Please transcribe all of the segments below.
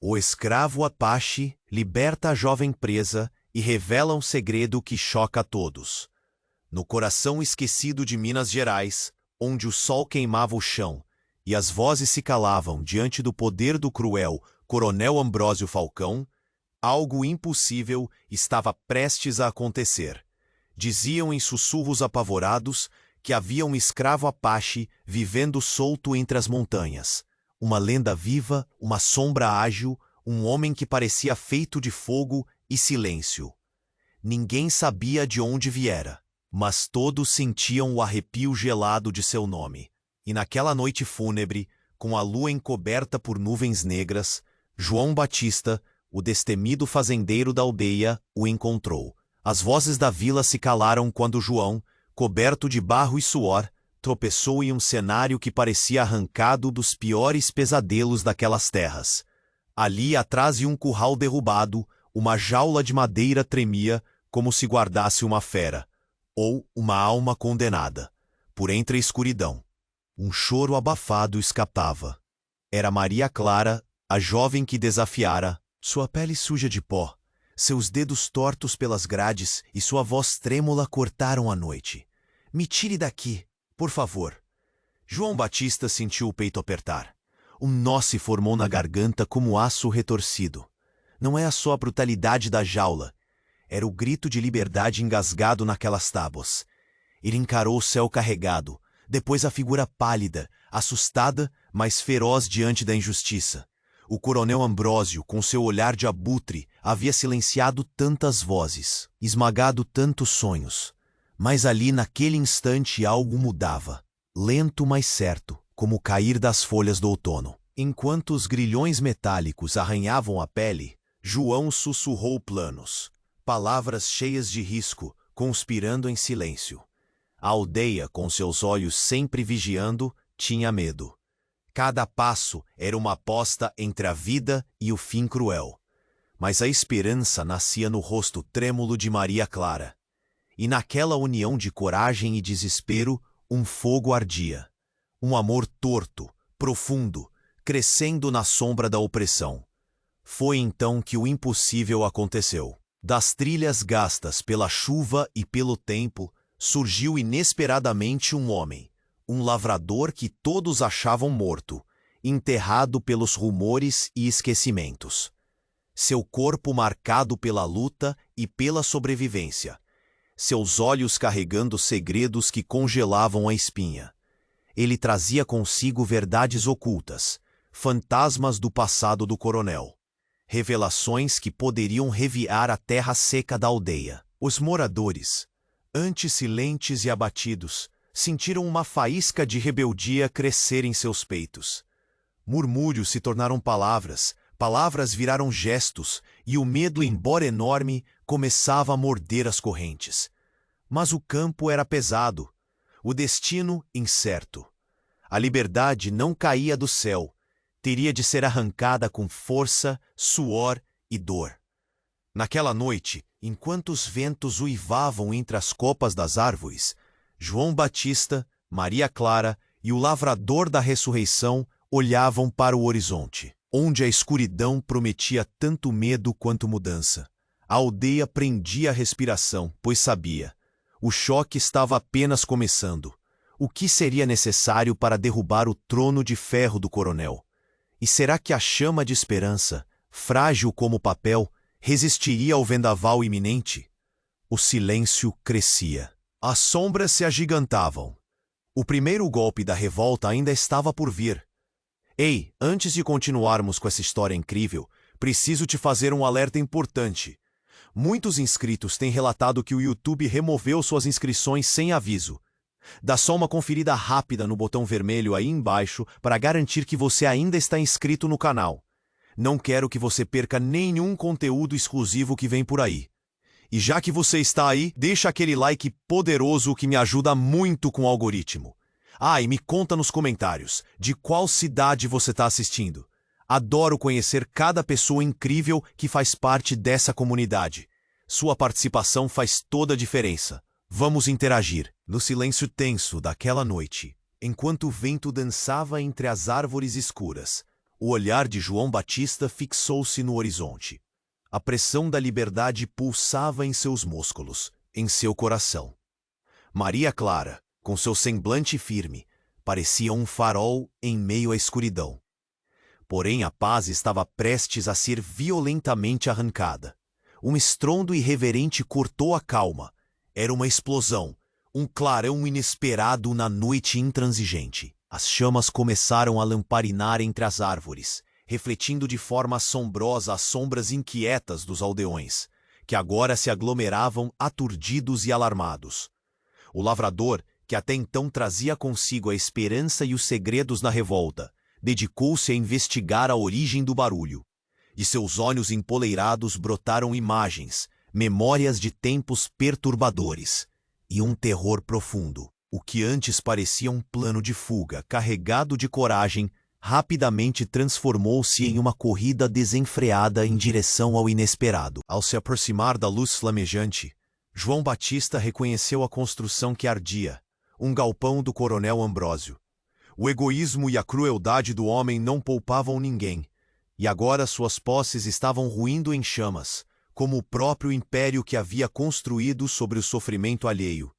O escravo Apache liberta a jovem presa e revela um segredo que choca a todos. No coração esquecido de Minas Gerais, onde o sol queimava o chão e as vozes se calavam diante do poder do cruel Coronel Ambrósio Falcão, algo impossível estava prestes a acontecer. Diziam em sussurros apavorados que havia um escravo Apache vivendo solto entre as montanhas. Uma lenda viva, uma sombra ágil, um homem que parecia feito de fogo e silêncio. Ninguém sabia de onde viera, mas todos sentiam o arrepio gelado de seu nome. E naquela noite fúnebre, com a lua encoberta por nuvens negras, João Batista, o destemido fazendeiro da aldeia, o encontrou. As vozes da vila se calaram quando João, coberto de barro e suor, tropeçou em um cenário que parecia arrancado dos piores pesadelos daquelas terras. Ali, atrás de um curral derrubado, uma jaula de madeira tremia como se guardasse uma fera, ou uma alma condenada. Por entre a escuridão, um choro abafado escapava. Era Maria Clara, a jovem que desafiara, sua pele suja de pó, seus dedos tortos pelas grades e sua voz trêmula cortaram a noite. "Me tire daqui, por favor." João Batista sentiu o peito apertar. Um nó se formou na garganta como aço retorcido. Não é só a brutalidade da jaula. Era o grito de liberdade engasgado naquelas tábuas. Ele encarou o céu carregado, depois a figura pálida, assustada, mas feroz diante da injustiça. O coronel Ambrósio, com seu olhar de abutre, havia silenciado tantas vozes, esmagado tantos sonhos. Mas ali, naquele instante, algo mudava. Lento, mas certo, como o cair das folhas do outono. Enquanto os grilhões metálicos arranhavam a pele, João sussurrou planos. Palavras cheias de risco, conspirando em silêncio. A aldeia, com seus olhos sempre vigiando, tinha medo. Cada passo era uma aposta entre a vida e o fim cruel. Mas a esperança nascia no rosto trêmulo de Maria Clara. E naquela união de coragem e desespero, um fogo ardia. Um amor torto, profundo, crescendo na sombra da opressão. Foi então que o impossível aconteceu. Das trilhas gastas pela chuva e pelo tempo, surgiu inesperadamente um homem, um lavrador que todos achavam morto, enterrado pelos rumores e esquecimentos. Seu corpo marcado pela luta e pela sobrevivência. Seus olhos carregando segredos que congelavam a espinha. Ele trazia consigo verdades ocultas, fantasmas do passado do coronel. Revelações que poderiam reviar a terra seca da aldeia. Os moradores, antes silentes e abatidos, sentiram uma faísca de rebeldia crescer em seus peitos. Murmúrios se tornaram palavras, palavras viraram gestos, e o medo, embora enorme, começava a morder as correntes. Mas o campo era pesado, o destino incerto. A liberdade não caía do céu, teria de ser arrancada com força, suor e dor. Naquela noite, enquanto os ventos uivavam entre as copas das árvores, João Batista, Maria Clara e o lavrador da ressurreição olhavam para o horizonte, onde a escuridão prometia tanto medo quanto mudança. A aldeia prendia a respiração, pois sabia. O choque estava apenas começando. O que seria necessário para derrubar o trono de ferro do coronel? E será que a chama de esperança, frágil como papel, resistiria ao vendaval iminente? O silêncio crescia. As sombras se agigantavam. O primeiro golpe da revolta ainda estava por vir. Ei, antes de continuarmos com essa história incrível, preciso te fazer um alerta importante. Muitos inscritos têm relatado que o YouTube removeu suas inscrições sem aviso. Dá só uma conferida rápida no botão vermelho aí embaixo para garantir que você ainda está inscrito no canal. Não quero que você perca nenhum conteúdo exclusivo que vem por aí. E já que você está aí, deixa aquele like poderoso que me ajuda muito com o algoritmo. Ah, e me conta nos comentários de qual cidade você está assistindo. Adoro conhecer cada pessoa incrível que faz parte dessa comunidade. Sua participação faz toda a diferença. Vamos interagir. No silêncio tenso daquela noite, enquanto o vento dançava entre as árvores escuras, O olhar de João Batista fixou-se no horizonte. A pressão da liberdade pulsava em seus músculos, em seu coração. Maria Clara, com seu semblante firme, parecia um farol em meio à escuridão. Porém, a paz estava prestes a ser violentamente arrancada. Um estrondo irreverente cortou a calma. Era uma explosão, um clarão inesperado na noite intransigente. As chamas começaram a lamparinar entre as árvores, refletindo de forma assombrosa as sombras inquietas dos aldeões, que agora se aglomeravam aturdidos e alarmados. O lavrador, que até então trazia consigo a esperança e os segredos da revolta, dedicou-se a investigar a origem do barulho. De seus olhos empoleirados brotaram imagens, memórias de tempos perturbadores e um terror profundo. O que antes parecia um plano de fuga carregado de coragem, rapidamente transformou-se em uma corrida desenfreada em direção ao inesperado. Ao se aproximar da luz flamejante, João Batista reconheceu a construção que ardia, um galpão do coronel Ambrósio. O egoísmo e a crueldade do homem não poupavam ninguém, e agora suas posses estavam ruindo em chamas, como o próprio império que havia construído sobre o sofrimento alheio.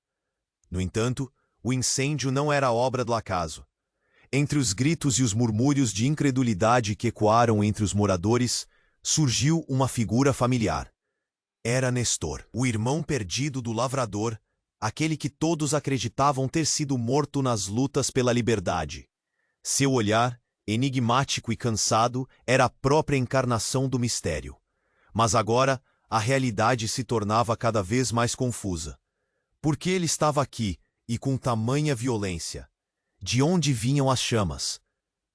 No entanto, o incêndio não era obra do acaso. Entre os gritos e os murmúrios de incredulidade que ecoaram entre os moradores, surgiu uma figura familiar. Era Nestor, o irmão perdido do lavrador, aquele que todos acreditavam ter sido morto nas lutas pela liberdade. Seu olhar, enigmático e cansado, era a própria encarnação do mistério. Mas agora, a realidade se tornava cada vez mais confusa. Por que ele estava aqui, e com tamanha violência? De onde vinham as chamas?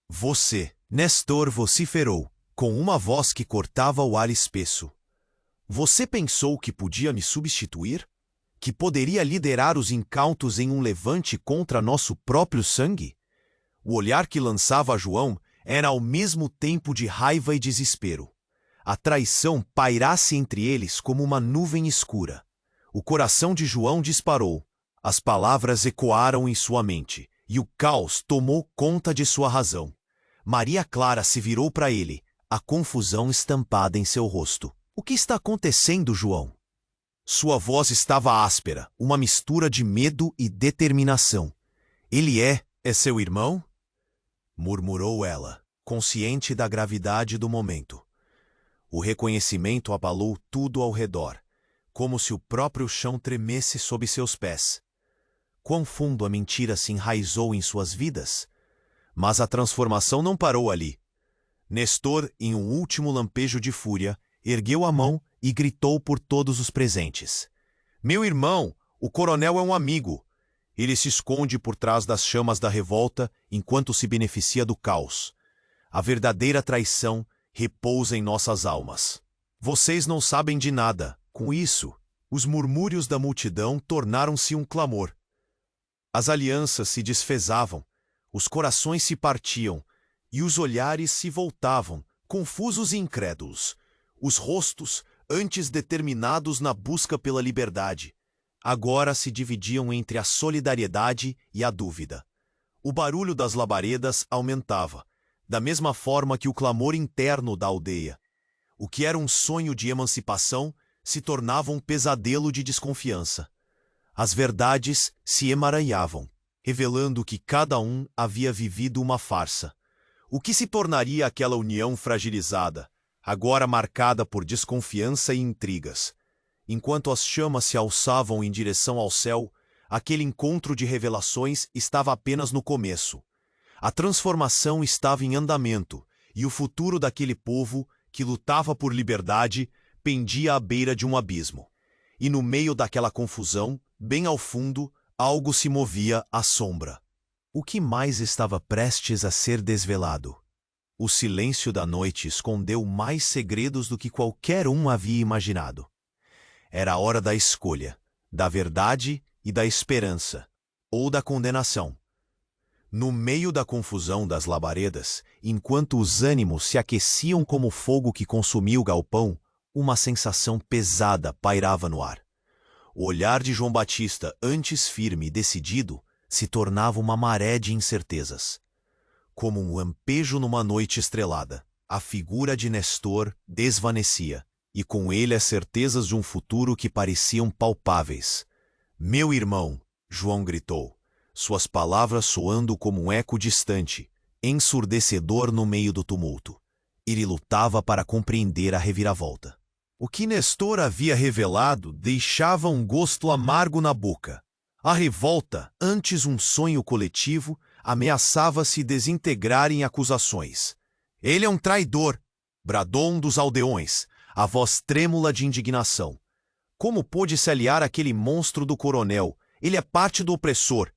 Você, Nestor vociferou, com uma voz que cortava o ar espesso. Você pensou que podia me substituir? Que poderia liderar os incautos em um levante contra nosso próprio sangue? O olhar que lançava a João era ao mesmo tempo de raiva e desespero. A traição pairasse entre eles como uma nuvem escura. O coração de João disparou. As palavras ecoaram em sua mente, e o caos tomou conta de sua razão. Maria Clara se virou para ele, a confusão estampada em seu rosto. O que está acontecendo, João? Sua voz estava áspera, uma mistura de medo e determinação. Ele é seu irmão? Murmurou ela, consciente da gravidade do momento. O reconhecimento abalou tudo ao redor, como se o próprio chão tremesse sob seus pés. Quão fundo a mentira se enraizou em suas vidas? Mas a transformação não parou ali. Nestor, em um último lampejo de fúria, ergueu a mão e gritou por todos os presentes. Meu irmão, o coronel é um amigo. Ele se esconde por trás das chamas da revolta enquanto se beneficia do caos. A verdadeira traição repousa em nossas almas. Vocês não sabem de nada. Com isso, os murmúrios da multidão tornaram-se um clamor. As alianças se desfezavam, os corações se partiam, e os olhares se voltavam, confusos e incrédulos. Os rostos, antes determinados na busca pela liberdade, agora se dividiam entre a solidariedade e a dúvida. O barulho das labaredas aumentava, da mesma forma que o clamor interno da aldeia. O que era um sonho de emancipação se tornava um pesadelo de desconfiança. As verdades se emaranhavam, revelando que cada um havia vivido uma farsa. O que se tornaria aquela união fragilizada, agora marcada por desconfiança e intrigas? Enquanto as chamas se alçavam em direção ao céu, aquele encontro de revelações estava apenas no começo. A transformação estava em andamento, e o futuro daquele povo, que lutava por liberdade, pendia à beira de um abismo. E no meio daquela confusão, bem ao fundo, algo se movia à sombra. O que mais estava prestes a ser desvelado? O silêncio da noite escondeu mais segredos do que qualquer um havia imaginado. Era a hora da escolha, da verdade e da esperança, ou da condenação. No meio da confusão das labaredas, enquanto os ânimos se aqueciam como o fogo que consumia o galpão, uma sensação pesada pairava no ar. O olhar de João Batista, antes firme e decidido, se tornava uma maré de incertezas. Como um lampejo numa noite estrelada, a figura de Nestor desvanecia, e com ele as certezas de um futuro que pareciam palpáveis. Meu irmão, João gritou, suas palavras soando como um eco distante, ensurdecedor no meio do tumulto. Ele lutava para compreender a reviravolta. O que Nestor havia revelado deixava um gosto amargo na boca. A revolta, antes um sonho coletivo, ameaçava se desintegrar em acusações. Ele é um traidor, bradou um dos aldeões, a voz trêmula de indignação. Como pôde se aliar àquele monstro do coronel? Ele é parte do opressor.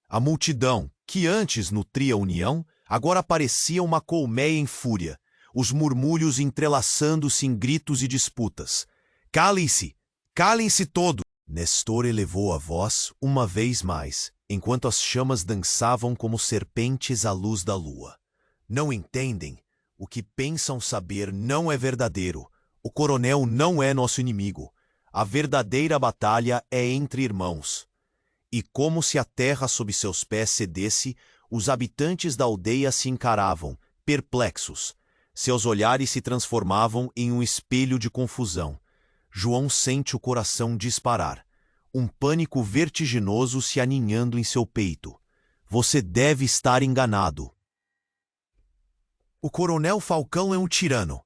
A multidão, que antes nutria união, agora parecia uma colmeia em fúria, os murmúrios entrelaçando-se em gritos e disputas. Calem-se! Calem-se todos! Nestor elevou a voz uma vez mais, enquanto as chamas dançavam como serpentes à luz da lua. Não entendem? O que pensam saber não é verdadeiro. O coronel não é nosso inimigo. A verdadeira batalha é entre irmãos. E como se a terra sob seus pés cedesse, os habitantes da aldeia se encaravam, perplexos. Seus olhares se transformavam em um espelho de confusão. João sente o coração disparar. Um pânico vertiginoso se aninhando em seu peito. Você deve estar enganado. O coronel Falcão é um tirano.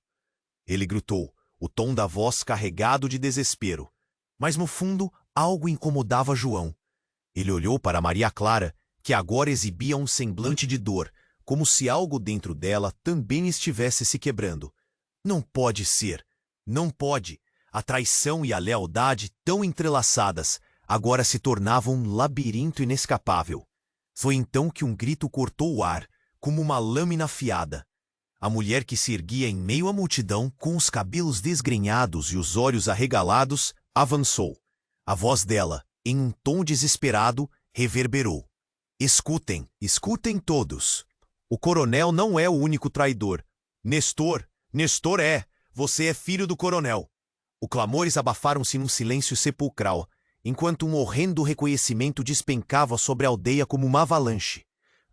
Ele gritou, o tom da voz carregado de desespero. Mas no fundo, algo incomodava João. Ele olhou para Maria Clara, que agora exibia um semblante de dor, como se algo dentro dela também estivesse se quebrando. Não pode ser. Não pode. A traição e a lealdade, tão entrelaçadas, agora se tornavam um labirinto inescapável. Foi então que um grito cortou o ar, como uma lâmina afiada. A mulher que se erguia em meio à multidão, com os cabelos desgrenhados e os olhos arregalados, avançou. A voz dela, em um tom desesperado, reverberou. Escutem, escutem todos. O coronel não é o único traidor. Nestor é. Você é filho do coronel. Os clamores abafaram-se num silêncio sepulcral, enquanto um horrendo reconhecimento despencava sobre a aldeia como uma avalanche.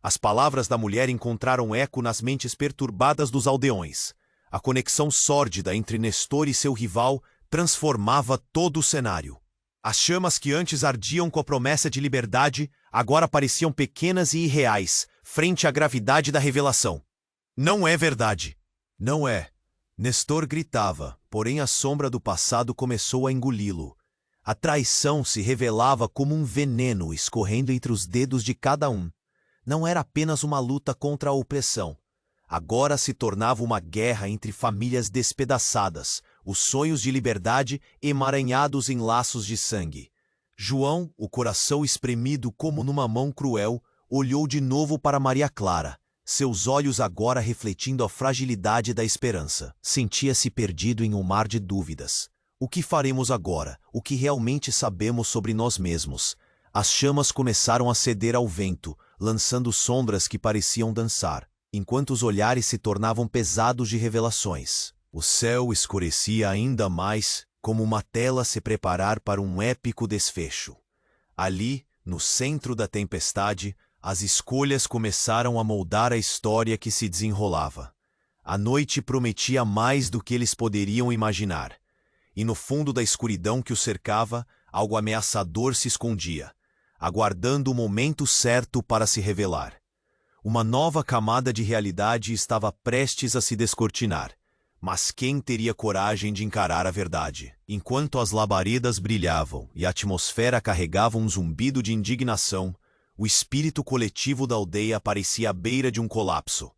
As palavras da mulher encontraram eco nas mentes perturbadas dos aldeões. A conexão sórdida entre Nestor e seu rival transformava todo o cenário. As chamas que antes ardiam com a promessa de liberdade agora pareciam pequenas e irreais frente à gravidade da revelação. Não é verdade. Não é. Nestor gritava, porém a sombra do passado começou a engoli-lo. A traição se revelava como um veneno escorrendo entre os dedos de cada um. Não era apenas uma luta contra a opressão. Agora se tornava uma guerra entre famílias despedaçadas, os sonhos de liberdade emaranhados em laços de sangue. João, o coração espremido como numa mão cruel, olhou de novo para Maria Clara, seus olhos agora refletindo a fragilidade da esperança. Sentia-se perdido em um mar de dúvidas. O que faremos agora? O que realmente sabemos sobre nós mesmos? As chamas começaram a ceder ao vento, lançando sombras que pareciam dançar, enquanto os olhares se tornavam pesados de revelações. O céu escurecia ainda mais, como uma tela se preparar para um épico desfecho. Ali, no centro da tempestade, as escolhas começaram a moldar a história que se desenrolava. A noite prometia mais do que eles poderiam imaginar. E no fundo da escuridão que o cercava, algo ameaçador se escondia, aguardando o momento certo para se revelar. Uma nova camada de realidade estava prestes a se descortinar. Mas quem teria coragem de encarar a verdade? Enquanto as labaredas brilhavam e a atmosfera carregava um zumbido de indignação, o espírito coletivo da aldeia parecia à beira de um colapso.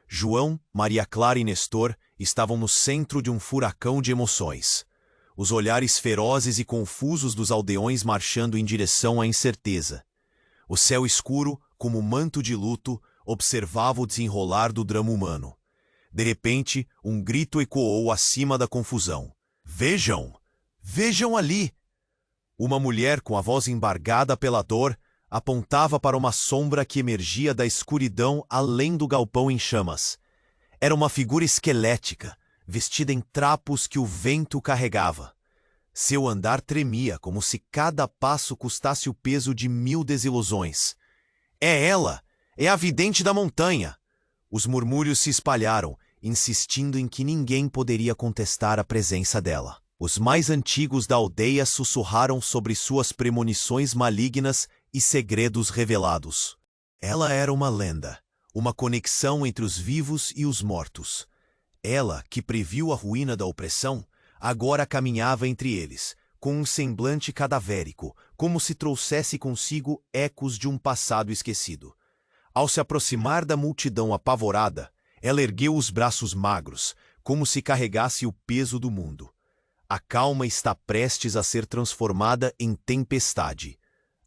João, Maria Clara e Nestor estavam no centro de um furacão de emoções. Os olhares ferozes e confusos dos aldeões marchando em direção à incerteza. O céu escuro, como manto de luto, observava o desenrolar do drama humano. De repente, um grito ecoou acima da confusão. Vejam! Vejam ali! Uma mulher com a voz embargada pela dor apontava para uma sombra que emergia da escuridão além do galpão em chamas. Era uma figura esquelética, vestida em trapos que o vento carregava. Seu andar tremia como se cada passo custasse o peso de 1000 desilusões. É ela! É a vidente da montanha! Os murmúrios se espalharam, insistindo em que ninguém poderia contestar a presença dela. Os mais antigos da aldeia sussurraram sobre suas premonições malignas e segredos revelados. Ela era uma lenda, uma conexão entre os vivos e os mortos. Ela, que previu a ruína da opressão, agora caminhava entre eles, com um semblante cadavérico, como se trouxesse consigo ecos de um passado esquecido. Ao se aproximar da multidão apavorada, ela ergueu os braços magros, como se carregasse o peso do mundo. A calma está prestes a ser transformada em tempestade.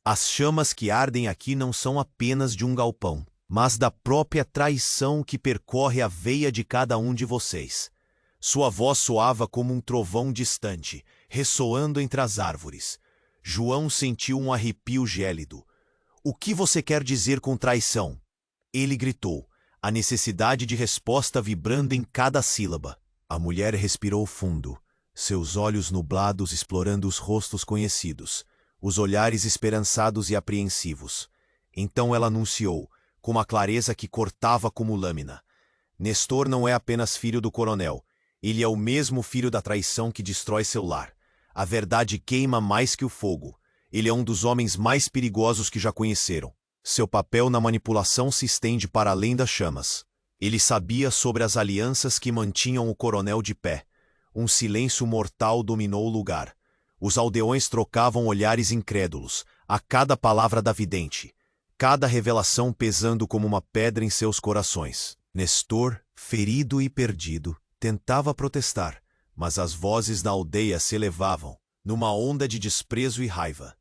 As chamas que ardem aqui não são apenas de um galpão, mas da própria traição que percorre a veia de cada um de vocês. Sua voz soava como um trovão distante, ressoando entre as árvores. João sentiu um arrepio gélido. O que você quer dizer com traição? Ele gritou, a necessidade de resposta vibrando em cada sílaba. A mulher respirou fundo, seus olhos nublados explorando os rostos conhecidos, os olhares esperançados e apreensivos. Então ela anunciou, com uma clareza que cortava como lâmina. Nestor não é apenas filho do coronel. Ele é o mesmo filho da traição que destrói seu lar. A verdade queima mais que o fogo. Ele é um dos homens mais perigosos que já conheceram. Seu papel na manipulação se estende para além das chamas. Ele sabia sobre as alianças que mantinham o coronel de pé. Um silêncio mortal dominou o lugar. Os aldeões trocavam olhares incrédulos, a cada palavra da vidente, cada revelação pesando como uma pedra em seus corações. Nestor, ferido e perdido, tentava protestar, mas as vozes da aldeia se elevavam, numa onda de desprezo e raiva.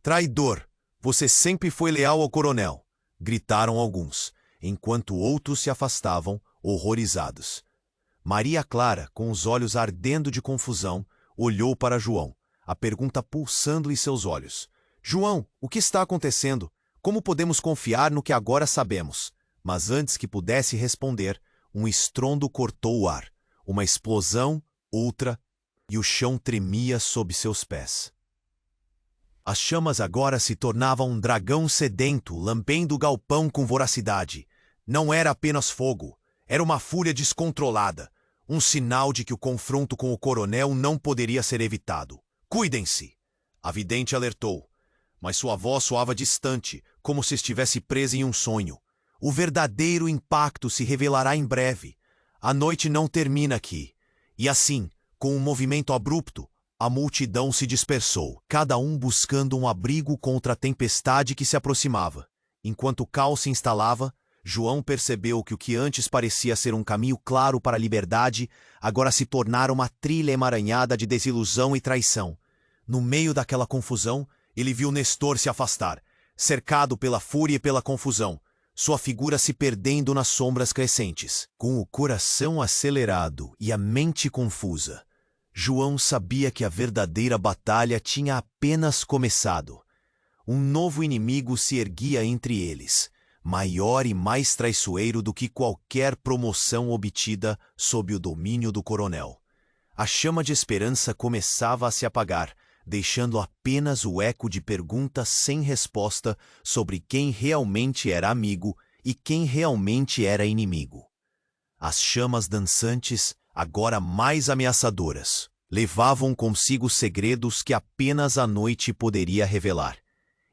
Traidor! Você sempre foi leal ao coronel! Gritaram alguns, enquanto outros se afastavam, horrorizados. Maria Clara, com os olhos ardendo de confusão, olhou para João, a pergunta pulsando em seus olhos. João, o que está acontecendo? Como podemos confiar no que agora sabemos? Mas antes que pudesse responder, um estrondo cortou o ar. Uma explosão, outra, e o chão tremia sob seus pés. As chamas agora se tornavam um dragão sedento, lambendo o galpão com voracidade. Não era apenas fogo, era uma fúria descontrolada, um sinal de que o confronto com o coronel não poderia ser evitado. Cuidem-se! A vidente alertou, mas sua voz soava distante, como se estivesse presa em um sonho. O verdadeiro impacto se revelará em breve. A noite não termina aqui. E assim, com um movimento abrupto, a multidão se dispersou, cada um buscando um abrigo contra a tempestade que se aproximava. Enquanto o caos se instalava, João percebeu que o que antes parecia ser um caminho claro para a liberdade, agora se tornara uma trilha emaranhada de desilusão e traição. No meio daquela confusão, ele viu Nestor se afastar, cercado pela fúria e pela confusão, sua figura se perdendo nas sombras crescentes. Com o coração acelerado e a mente confusa, João sabia que a verdadeira batalha tinha apenas começado. Um novo inimigo se erguia entre eles, maior e mais traiçoeiro do que qualquer promoção obtida sob o domínio do coronel. A chama de esperança começava a se apagar, deixando apenas o eco de perguntas sem resposta sobre quem realmente era amigo e quem realmente era inimigo. As chamas dançantes, agora mais ameaçadoras, levavam consigo segredos que apenas a noite poderia revelar.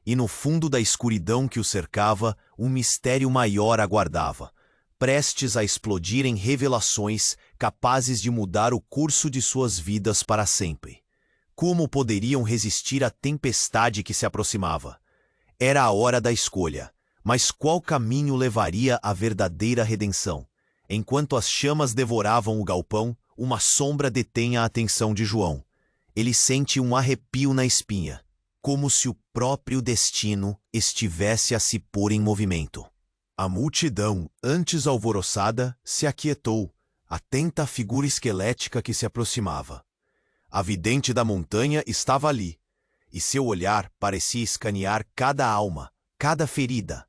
E no fundo da escuridão que o cercava, um mistério maior aguardava, prestes a explodir em revelações capazes de mudar o curso de suas vidas para sempre. Como poderiam resistir à tempestade que se aproximava? Era a hora da escolha, mas qual caminho levaria à verdadeira redenção? Enquanto as chamas devoravam o galpão, uma sombra detém a atenção de João. Ele sente um arrepio na espinha, como se o próprio destino estivesse a se pôr em movimento. A multidão, antes alvoroçada, se aquietou, atenta à figura esquelética que se aproximava. A vidente da montanha estava ali, e seu olhar parecia escanear cada alma, cada ferida.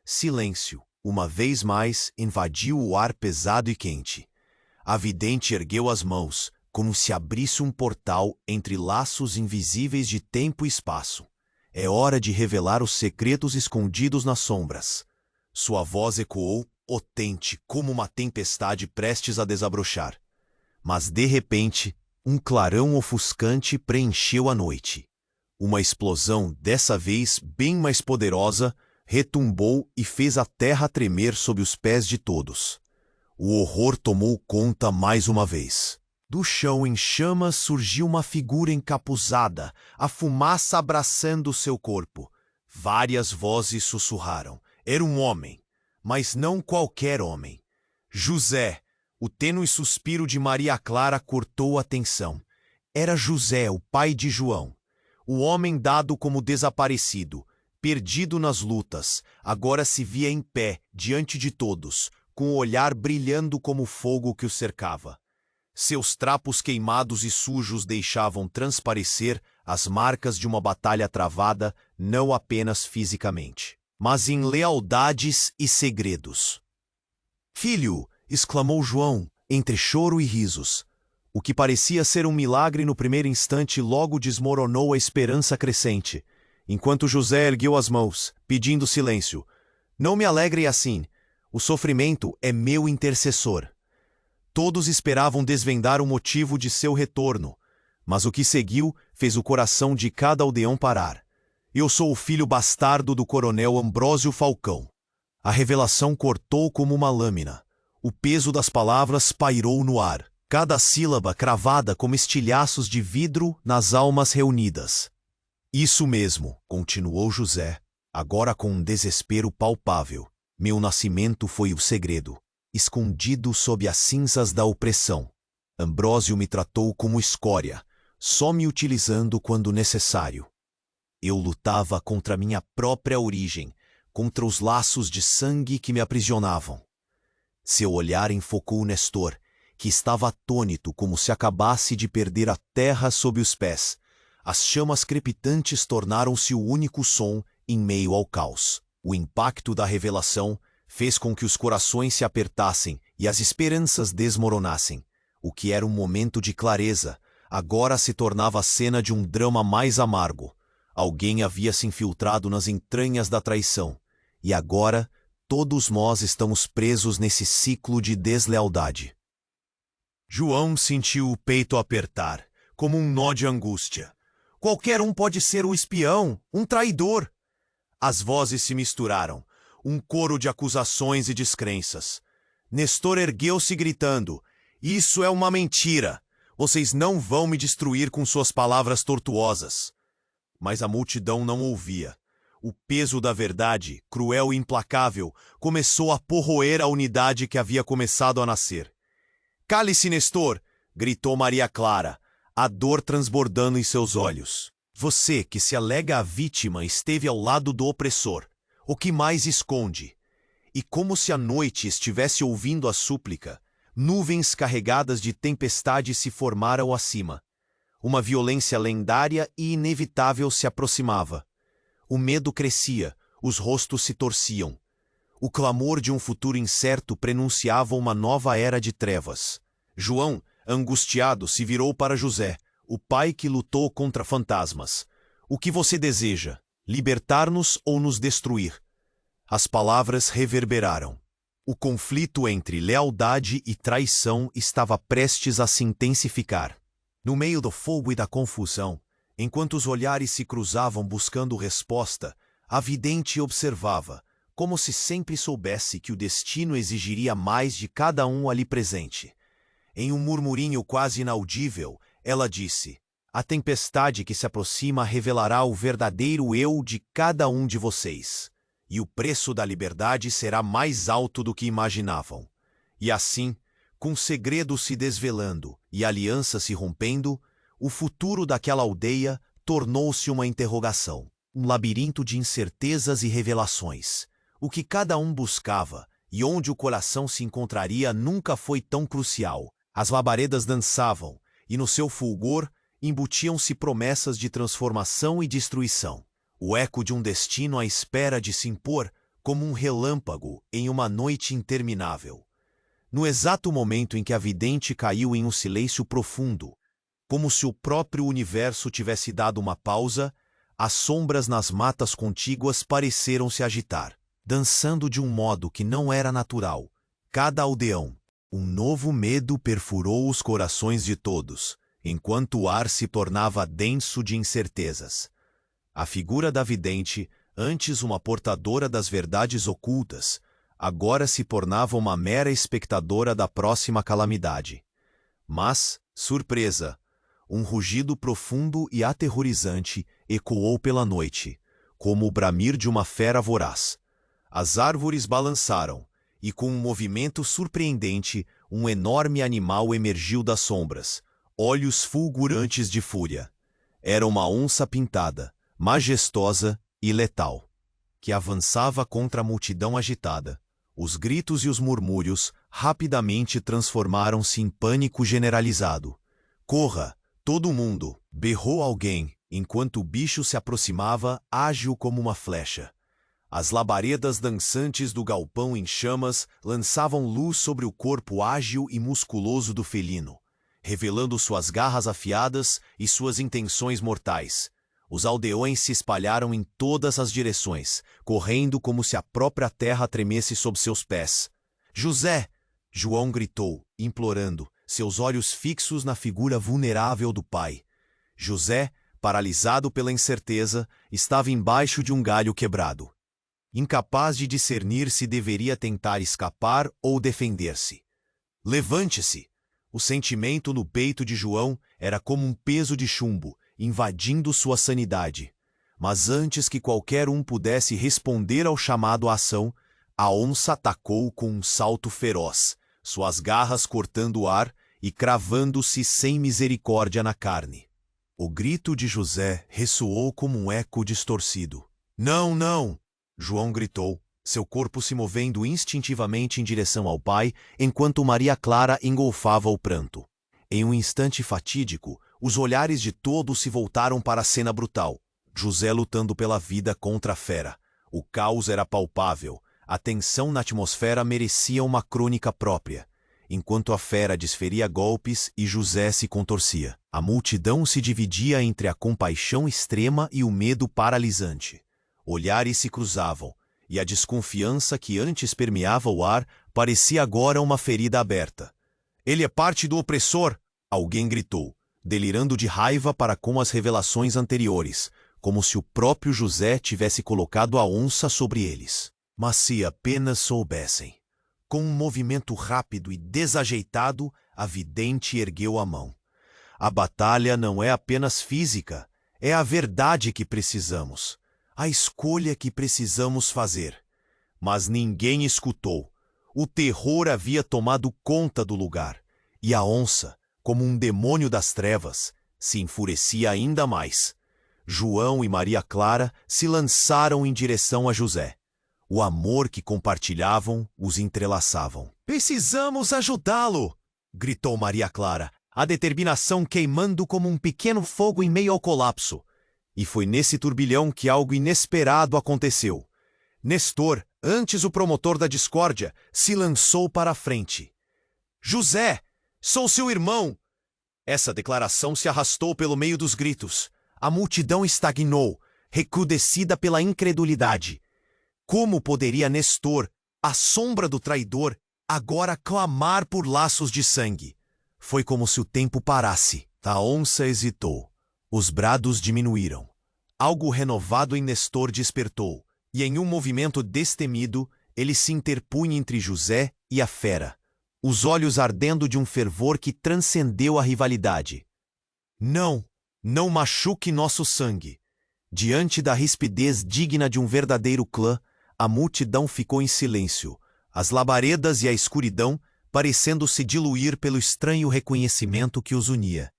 Silêncio, uma vez mais, invadiu o ar pesado e quente. A vidente ergueu as mãos, como se abrisse um portal entre laços invisíveis de tempo e espaço. É hora de revelar os segredos escondidos nas sombras. Sua voz ecoou, potente como uma tempestade prestes a desabrochar. Mas, de repente, um clarão ofuscante preencheu a noite. Uma explosão, dessa vez bem mais poderosa, retumbou e fez a terra tremer sob os pés de todos. O horror tomou conta mais uma vez. Do chão em chamas surgiu uma figura encapuzada, a fumaça abraçando seu corpo. Várias vozes sussurraram. Era um homem, mas não qualquer homem. José. O tênue suspiro de Maria Clara cortou a tensão. Era José, o pai de João. O homem dado como desaparecido, perdido nas lutas, agora se via em pé, diante de todos, com o olhar brilhando como o fogo que o cercava. Seus trapos queimados e sujos deixavam transparecer as marcas de uma batalha travada não apenas fisicamente, mas em lealdades e segredos. "Filho!" exclamou João, entre choro e risos. O que parecia ser um milagre no primeiro instante logo desmoronou a esperança crescente, enquanto José ergueu as mãos, pedindo silêncio. "Não me alegre assim. O sofrimento é meu intercessor." Todos esperavam desvendar o motivo de seu retorno, mas o que seguiu fez o coração de cada aldeão parar. "Eu sou o filho bastardo do coronel Ambrósio Falcão." A revelação cortou como uma lâmina. O peso das palavras pairou no ar, cada sílaba cravada como estilhaços de vidro nas almas reunidas. "Isso mesmo", continuou José, agora com um desespero palpável. "Meu nascimento foi o segredo, escondido sob as cinzas da opressão. Ambrósio me tratou como escória, só me utilizando quando necessário. Eu lutava contra minha própria origem, contra os laços de sangue que me aprisionavam." Seu olhar enfocou Nestor, que estava atônito como se acabasse de perder a terra sob os pés. As chamas crepitantes tornaram-se o único som em meio ao caos. O impacto da revelação fez com que os corações se apertassem e as esperanças desmoronassem. O que era um momento de clareza, agora se tornava a cena de um drama mais amargo. Alguém havia se infiltrado nas entranhas da traição, e agora todos nós estamos presos nesse ciclo de deslealdade. João sentiu o peito apertar, como um nó de angústia. Qualquer um pode ser um espião, um traidor. As vozes se misturaram, um coro de acusações e descrenças. Nestor ergueu-se gritando: "Isso é uma mentira! Vocês não vão me destruir com suas palavras tortuosas." Mas a multidão não ouvia. O peso da verdade, cruel e implacável, começou a corroer a unidade que havia começado a nascer. "Cale-se, Nestor!" gritou Maria Clara, a dor transbordando em seus olhos. "Você, que se alega a vítima, esteve ao lado do opressor. O que mais esconde?" E como se a noite estivesse ouvindo a súplica, nuvens carregadas de tempestade se formaram acima. Uma violência lendária e inevitável se aproximava. O medo crescia, os rostos se torciam. O clamor de um futuro incerto prenunciava uma nova era de trevas. João, angustiado, se virou para José, o pai que lutou contra fantasmas. "O que você deseja? Libertar-nos ou nos destruir?" As palavras reverberaram. O conflito entre lealdade e traição estava prestes a se intensificar. No meio do fogo e da confusão, enquanto os olhares se cruzavam buscando resposta, a vidente observava, como se sempre soubesse que o destino exigiria mais de cada um ali presente. Em um murmurinho quase inaudível, ela disse: "A tempestade que se aproxima revelará o verdadeiro eu de cada um de vocês, e o preço da liberdade será mais alto do que imaginavam." E assim, com segredos se desvelando e alianças se rompendo, o futuro daquela aldeia tornou-se uma interrogação, um labirinto de incertezas e revelações. O que cada um buscava e onde o coração se encontraria nunca foi tão crucial. As labaredas dançavam, e no seu fulgor embutiam-se promessas de transformação e destruição. O eco de um destino à espera de se impor como um relâmpago em uma noite interminável. No exato momento em que a vidente caiu em um silêncio profundo, como se o próprio universo tivesse dado uma pausa, as sombras nas matas contíguas pareceram se agitar. dançando de um modo que não era natural. Cada aldeão. Um novo medo perfurou os corações de todos, enquanto o ar se tornava denso de incertezas. A figura da vidente, antes uma portadora das verdades ocultas, agora se tornava uma mera espectadora da próxima calamidade. Mas, surpresa, um rugido profundo e aterrorizante ecoou pela noite, como o bramir de uma fera voraz. As árvores balançaram, e com um movimento surpreendente, um enorme animal emergiu das sombras, olhos fulgurantes de fúria. Era uma onça pintada, majestosa e letal, que avançava contra a multidão agitada. Os gritos e os murmúrios rapidamente transformaram-se em pânico generalizado. "Corra, todo mundo!" berrou alguém, enquanto o bicho se aproximava, ágil como uma flecha. As labaredas dançantes do galpão em chamas lançavam luz sobre o corpo ágil e musculoso do felino, revelando suas garras afiadas e suas intenções mortais. Os aldeões se espalharam em todas as direções, correndo como se a própria terra tremesse sob seus pés. "José!" João gritou, implorando, seus olhos fixos na figura vulnerável do pai. José, paralisado pela incerteza, estava embaixo de um galho quebrado, incapaz de discernir se deveria tentar escapar ou defender-se. "Levante-se!" O sentimento no peito de João era como um peso de chumbo, invadindo sua sanidade. Mas antes que qualquer um pudesse responder ao chamado à ação, a onça atacou com um salto feroz, suas garras cortando o ar e cravando-se sem misericórdia na carne. O grito de José ressoou como um eco distorcido. "Não, não!" João gritou, seu corpo se movendo instintivamente em direção ao pai, enquanto Maria Clara engolfava o pranto. Em um instante fatídico, os olhares de todos se voltaram para a cena brutal. José lutando pela vida contra a fera. O caos era palpável. A tensão na atmosfera merecia uma crônica própria. Enquanto a fera desferia golpes e José se contorcia, a multidão se dividia entre a compaixão extrema e o medo paralisante. Olhares se cruzavam, e a desconfiança que antes permeava o ar parecia agora uma ferida aberta. "Ele é parte do opressor!" alguém gritou, delirando de raiva para com as revelações anteriores, como se o próprio José tivesse colocado a onça sobre eles. Mas se apenas soubessem. Com um movimento rápido e desajeitado, a vidente ergueu a mão. "A batalha não é apenas física, é a verdade que precisamos. A escolha que precisamos fazer." Mas ninguém escutou. O terror havia tomado conta do lugar, e a onça, como um demônio das trevas, se enfurecia ainda mais. João e Maria Clara se lançaram em direção a José. O amor que compartilhavam os entrelaçavam. "Precisamos ajudá-lo!" gritou Maria Clara, a determinação queimando como um pequeno fogo em meio ao colapso. E foi nesse turbilhão que algo inesperado aconteceu. Nestor, antes o promotor da discórdia, se lançou para a frente. "José, sou seu irmão!" Essa declaração se arrastou pelo meio dos gritos. A multidão estagnou, recrudescida pela incredulidade. Como poderia Nestor, a sombra do traidor, agora clamar por laços de sangue? Foi como se o tempo parasse. A onça hesitou. Os brados diminuíram. Algo renovado em Nestor despertou, e em um movimento destemido, ele se interpunha entre José e a fera, os olhos ardendo de um fervor que transcendeu a rivalidade. "Não, não machuque nosso sangue." Diante da rispidez digna de um verdadeiro clã, a multidão ficou em silêncio, as labaredas e a escuridão parecendo se diluir pelo estranho reconhecimento que os unia.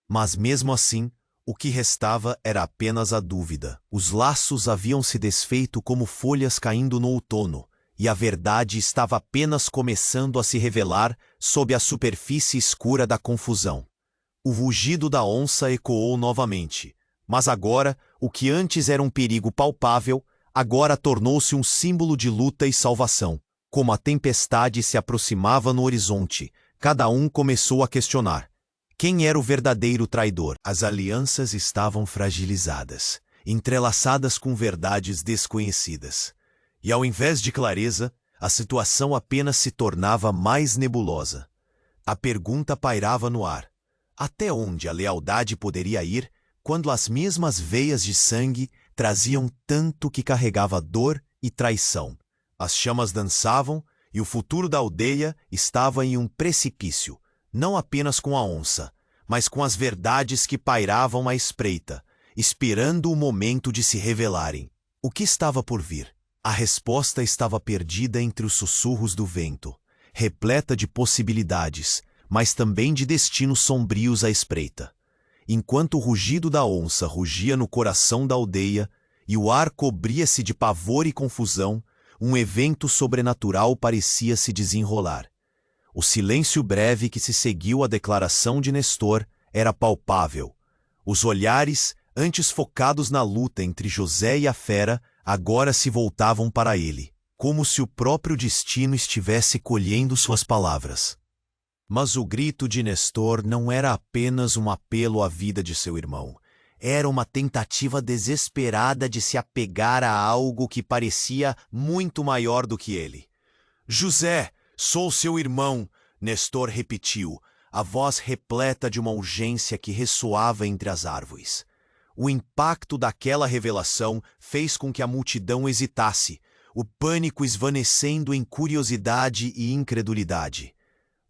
Mas mesmo assim, o que restava era apenas a dúvida. Os laços haviam se desfeito como folhas caindo no outono, e a verdade estava apenas começando a se revelar sob a superfície escura da confusão. O rugido da onça ecoou novamente, mas agora, o que antes era um perigo palpável, agora tornou-se um símbolo de luta e salvação. Como a tempestade se aproximava no horizonte, cada um começou a questionar. Quem era o verdadeiro traidor? As alianças estavam fragilizadas, entrelaçadas com verdades desconhecidas. E ao invés de clareza, a situação apenas se tornava mais nebulosa. A pergunta pairava no ar. Até onde a lealdade poderia ir quando as mesmas veias de sangue traziam tanto que carregava dor e traição? As chamas dançavam e o futuro da aldeia estava em um precipício, não apenas com a onça, mas com as verdades que pairavam à espreita, esperando o momento de se revelarem. O que estava por vir? A resposta estava perdida entre os sussurros do vento, repleta de possibilidades, mas também de destinos sombrios à espreita. Enquanto o rugido da onça rugia no coração da aldeia e o ar cobria-se de pavor e confusão, um evento sobrenatural parecia se desenrolar. O silêncio breve que se seguiu à declaração de Nestor era palpável. Os olhares, antes focados na luta entre José e a fera, agora se voltavam para ele, como se o próprio destino estivesse colhendo suas palavras. Mas o grito de Nestor não era apenas um apelo à vida de seu irmão. Era uma tentativa desesperada de se apegar a algo que parecia muito maior do que ele. José, sou seu irmão, Nestor repetiu, a voz repleta de uma urgência que ressoava entre as árvores. O impacto daquela revelação fez com que a multidão hesitasse, o pânico esvanecendo em curiosidade e incredulidade.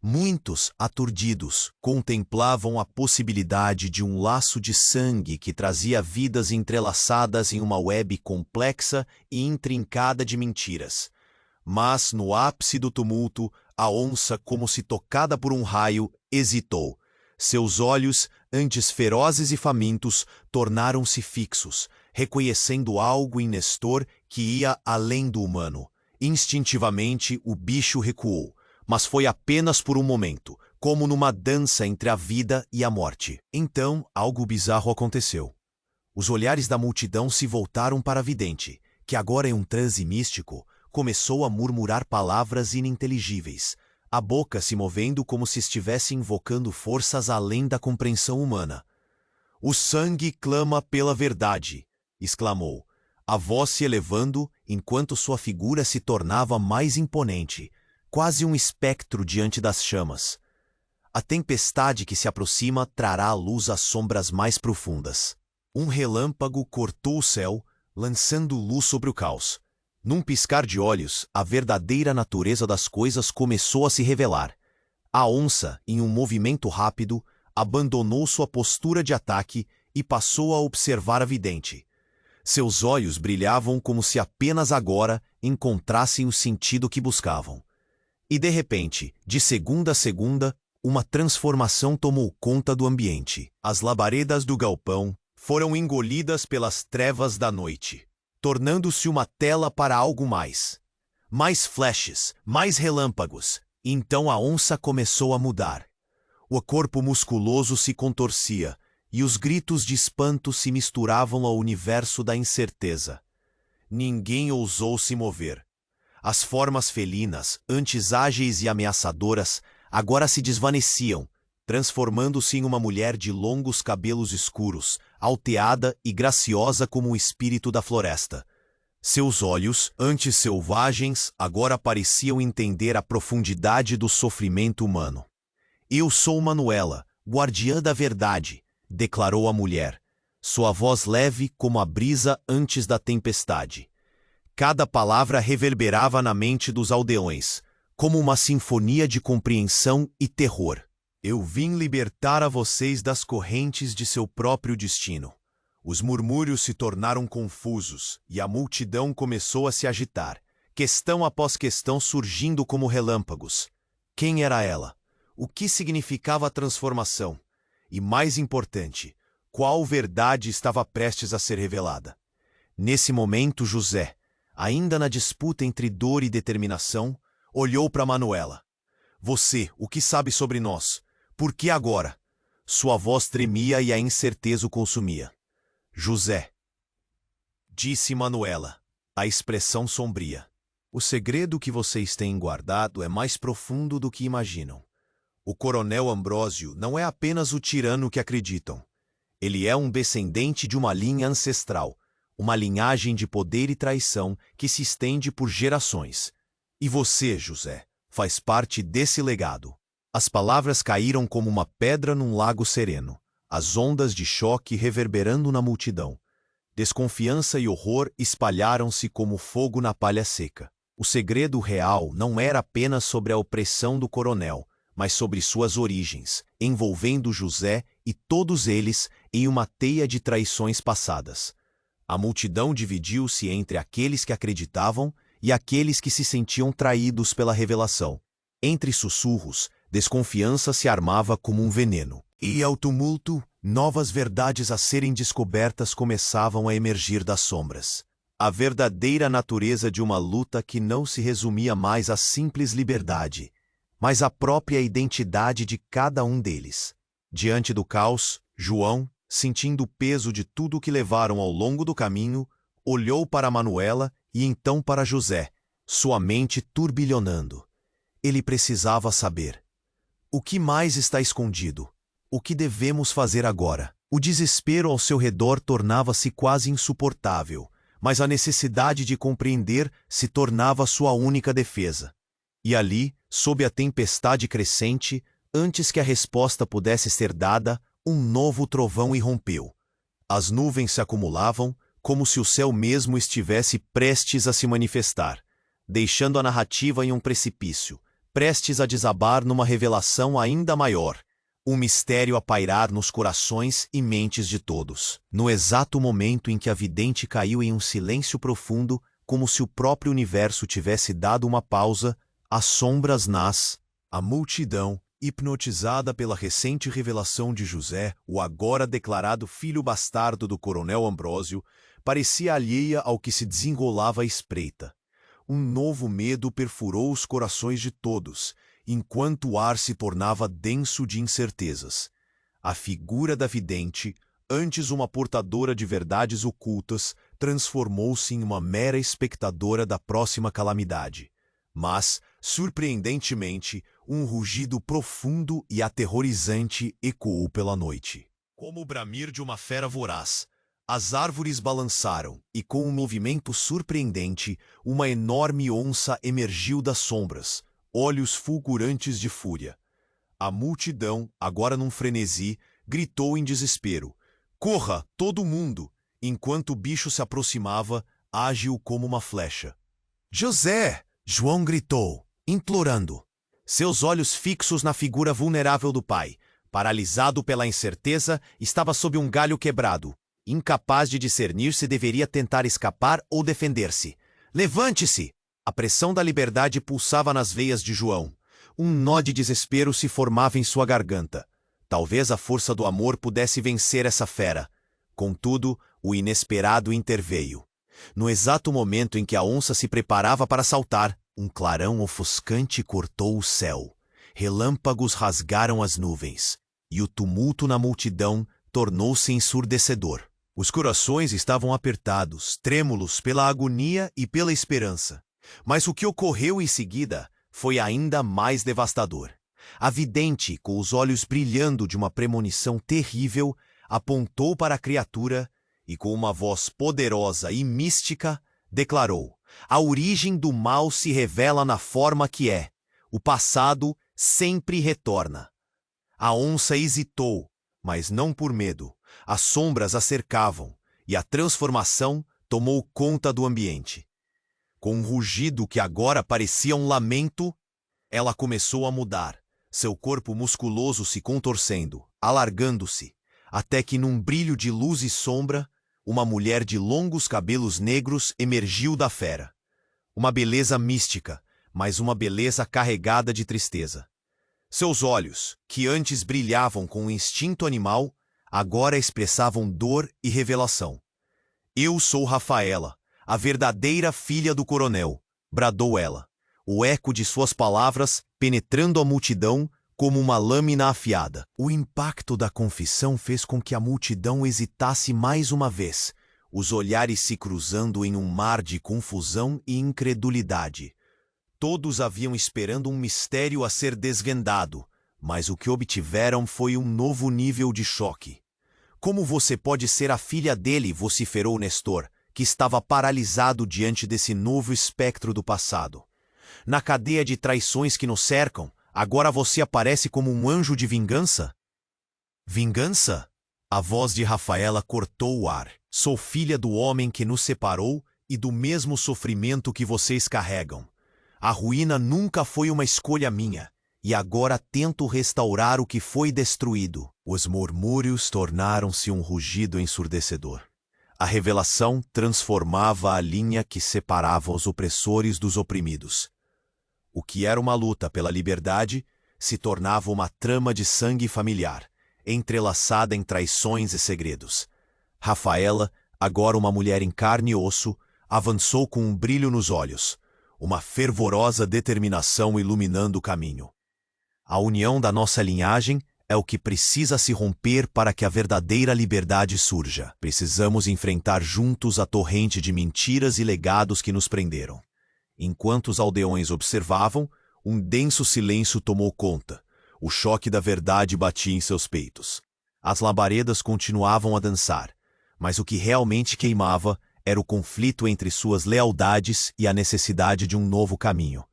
Muitos, aturdidos, contemplavam a possibilidade de um laço de sangue que trazia vidas entrelaçadas em uma web complexa e intrincada de mentiras. Mas, no ápice do tumulto, a onça, como se tocada por um raio, hesitou. Seus olhos, antes ferozes e famintos, tornaram-se fixos, reconhecendo algo em Nestor que ia além do humano. Instintivamente, o bicho recuou, mas foi apenas por um momento, como numa dança entre a vida e a morte. Então, algo bizarro aconteceu. Os olhares da multidão se voltaram para a vidente, que agora em um transe místico, começou a murmurar palavras ininteligíveis, a boca se movendo como se estivesse invocando forças além da compreensão humana. O sangue clama pela verdade, exclamou, a voz se elevando enquanto sua figura se tornava mais imponente, quase um espectro diante das chamas. A tempestade que se aproxima trará à luz as sombras mais profundas. Um relâmpago cortou o céu, lançando luz sobre o caos. Num piscar de olhos, a verdadeira natureza das coisas começou a se revelar. A onça, em um movimento rápido, abandonou sua postura de ataque e passou a observar a vidente. Seus olhos brilhavam como se apenas agora encontrassem o sentido que buscavam. E de repente, de segunda a segunda, uma transformação tomou conta do ambiente. As labaredas do galpão foram engolidas pelas trevas da noite, tornando-se uma tela para algo mais. Mais flashes, mais relâmpagos. Então a onça começou a mudar. O corpo musculoso se contorcia, e os gritos de espanto se misturavam ao universo da incerteza. Ninguém ousou se mover. As formas felinas, antes ágeis e ameaçadoras, agora se desvaneciam, transformando-se em uma mulher de longos cabelos escuros, alteada e graciosa como um espírito da floresta. Seus olhos, antes selvagens, agora pareciam entender a profundidade do sofrimento humano. Eu sou Manuela, guardiã da verdade, declarou a mulher, sua voz leve como a brisa antes da tempestade. Cada palavra reverberava na mente dos aldeões, como uma sinfonia de compreensão e terror. Eu vim libertar a vocês das correntes de seu próprio destino. Os murmúrios se tornaram confusos e a multidão começou a se agitar, questão após questão surgindo como relâmpagos. Quem era ela? O que significava a transformação? E mais importante, qual verdade estava prestes a ser revelada? Nesse momento, José, ainda na disputa entre dor e determinação, olhou para Manuela. Você, o que sabe sobre nós? Por que agora? Sua voz tremia e a incerteza o consumia. José, disse Manuela, a expressão sombria. O segredo que vocês têm guardado é mais profundo do que imaginam. O coronel Ambrósio não é apenas o tirano que acreditam. Ele é um descendente de uma linha ancestral, uma linhagem de poder e traição que se estende por gerações. E você, José, faz parte desse legado. As palavras caíram como uma pedra num lago sereno, as ondas de choque reverberando na multidão. Desconfiança e horror espalharam-se como fogo na palha seca. O segredo real não era apenas sobre a opressão do coronel, mas sobre suas origens, envolvendo José e todos eles em uma teia de traições passadas. A multidão dividiu-se entre aqueles que acreditavam e aqueles que se sentiam traídos pela revelação. Entre sussurros, desconfiança se armava como um veneno. E ao tumulto, novas verdades a serem descobertas começavam a emergir das sombras. A verdadeira natureza de uma luta que não se resumia mais à simples liberdade, mas à própria identidade de cada um deles. Diante do caos, João, sentindo o peso de tudo o que levaram ao longo do caminho, olhou para Manuela e então para José, sua mente turbilhonando. Ele precisava saber. O que mais está escondido? O que devemos fazer agora? O desespero ao seu redor tornava-se quase insuportável, mas a necessidade de compreender se tornava sua única defesa. E ali, sob a tempestade crescente, antes que a resposta pudesse ser dada, um novo trovão irrompeu. As nuvens se acumulavam, como se o céu mesmo estivesse prestes a se manifestar, deixando a narrativa em um precipício, prestes a desabar numa revelação ainda maior, um mistério a pairar nos corações e mentes de todos. No exato momento em que a vidente caiu em um silêncio profundo, como se o próprio universo tivesse dado uma pausa, as sombras a multidão, hipnotizada pela recente revelação de José, o agora declarado filho bastardo do coronel Ambrósio, parecia alheia ao que se desenrolava à espreita. Um novo medo perfurou os corações de todos, enquanto o ar se tornava denso de incertezas. A figura da vidente, antes uma portadora de verdades ocultas, transformou-se em uma mera espectadora da próxima calamidade. Mas, surpreendentemente, um rugido profundo e aterrorizante ecoou pela noite. Como o bramir de uma fera voraz, as árvores balançaram e, com um movimento surpreendente, uma enorme onça emergiu das sombras, olhos fulgurantes de fúria. A multidão, agora num frenesi, gritou em desespero: "Corra, todo mundo!", enquanto o bicho se aproximava, ágil como uma flecha. "José!", João gritou, implorando. Seus olhos fixos na figura vulnerável do pai, paralisado pela incerteza, estava sob um galho quebrado, incapaz de discernir se deveria tentar escapar ou defender-se. "Levante-se!", a pressão da liberdade pulsava nas veias de João. Um nó de desespero se formava em sua garganta. Talvez a força do amor pudesse vencer essa fera. Contudo, o inesperado interveio. No exato momento em que a onça se preparava para saltar, um clarão ofuscante cortou o céu. Relâmpagos rasgaram as nuvens, e o tumulto na multidão tornou-se ensurdecedor. Os corações estavam apertados, trêmulos pela agonia e pela esperança. Mas o que ocorreu em seguida foi ainda mais devastador. A vidente, com os olhos brilhando de uma premonição terrível, apontou para a criatura e, com uma voz poderosa e mística, declarou: "A origem do mal se revela na forma que é. O passado sempre retorna." A onça hesitou, mas não por medo. As sombras a cercavam, e a transformação tomou conta do ambiente. Com um rugido que agora parecia um lamento, ela começou a mudar, seu corpo musculoso se contorcendo, alargando-se, até que num brilho de luz e sombra, uma mulher de longos cabelos negros emergiu da fera. Uma beleza mística, mas uma beleza carregada de tristeza. Seus olhos, que antes brilhavam com um instinto animal, agora expressavam dor e revelação. "Eu sou Rafaela, a verdadeira filha do coronel", bradou ela, o eco de suas palavras penetrando a multidão como uma lâmina afiada. O impacto da confissão fez com que a multidão hesitasse mais uma vez, os olhares se cruzando em um mar de confusão e incredulidade. Todos haviam esperando um mistério a ser desvendado, mas o que obtiveram foi um novo nível de choque. "Como você pode ser a filha dele?", vociferou Nestor, que estava paralisado diante desse novo espectro do passado. Na cadeia de traições que nos cercam, agora você aparece como um anjo de vingança? Vingança? A voz de Rafaela cortou o ar. Sou filha do homem que nos separou e do mesmo sofrimento que vocês carregam. A ruína nunca foi uma escolha minha, e agora tento restaurar o que foi destruído. Os murmúrios tornaram-se um rugido ensurdecedor. A revelação transformava a linha que separava os opressores dos oprimidos. O que era uma luta pela liberdade se tornava uma trama de sangue familiar, entrelaçada em traições e segredos. Rafaela, agora uma mulher em carne e osso, avançou com um brilho nos olhos, uma fervorosa determinação iluminando o caminho. A união da nossa linhagem é o que precisa se romper para que a verdadeira liberdade surja. Precisamos enfrentar juntos a torrente de mentiras e legados que nos prenderam. Enquanto os aldeões observavam, um denso silêncio tomou conta. O choque da verdade batia em seus peitos. As labaredas continuavam a dançar, mas o que realmente queimava era o conflito entre suas lealdades e a necessidade de um novo caminho.